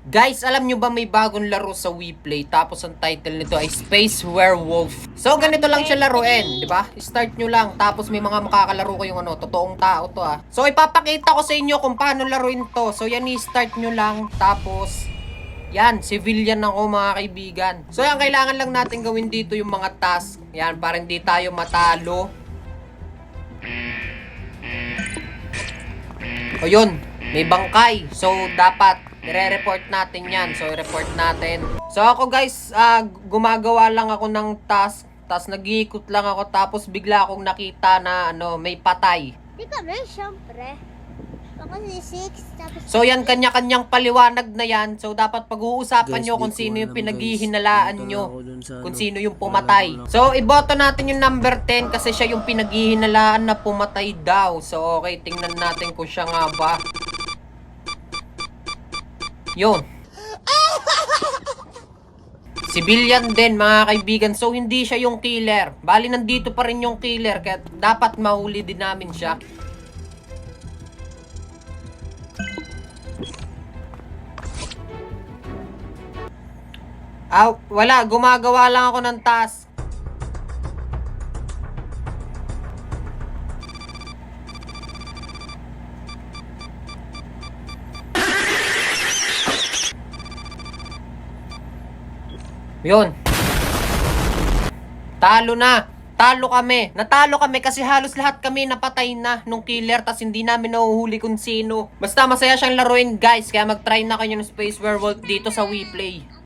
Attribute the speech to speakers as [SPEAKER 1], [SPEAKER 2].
[SPEAKER 1] Guys, alam nyo ba may bagong laro sa WePlay? Tapos ang title nito ay Space Werewolf. So, ganito lang siya laruin, di ba? Start nyo lang, tapos may mga makakalaro kayong totoong tao to ah. So, ipapakita ko sa inyo kung paano laruin to. So, yan, i-start nyo lang, tapos yan, civilian ako mga kaibigan. So, yan, kailangan lang natin gawin dito yung mga task. Yan, para hindi tayo matalo. O yun, may bangkay. So, dapat i-report natin yan. So, i-report natin. So, ako guys, gumagawa lang ako ng task. Tapos, nag-iikot lang ako. Tapos, bigla akong nakita na may patay.
[SPEAKER 2] Di kami, syempre. Ako si 6, tapos...
[SPEAKER 1] So, yan, kanya-kanyang paliwanag na yan. So, dapat pag-uusapan
[SPEAKER 3] Guys,
[SPEAKER 1] nyo
[SPEAKER 3] di
[SPEAKER 1] kung
[SPEAKER 3] ko
[SPEAKER 1] sino yung
[SPEAKER 3] alam,
[SPEAKER 1] pinaghihinalaan
[SPEAKER 3] guys.
[SPEAKER 1] nyo.
[SPEAKER 3] Punta ako dun sa
[SPEAKER 1] Kung
[SPEAKER 3] ano,
[SPEAKER 1] sino yung
[SPEAKER 3] para
[SPEAKER 1] pumatay.
[SPEAKER 3] lang.
[SPEAKER 1] So, iboto natin yung number 10 kasi siya yung pinaghihinalaan na pumatay daw. So, okay, tingnan natin kung siya nga ba. Yun. Civilian din, mga kaibigan. So, hindi siya yung killer. Bali, nandito pa rin yung killer. Kaya dapat mahuli din namin siya. Wala. Gumagawa lang ako ng task. Yun. Talo na. Talo kami. Natalo kami kasi halos lahat kami napatay na nung killer tas hindi namin nahuhuli kung sino. Basta masaya siyang laruin guys. Kaya mag-try na kayo ng Space Werewolf dito sa WePlay.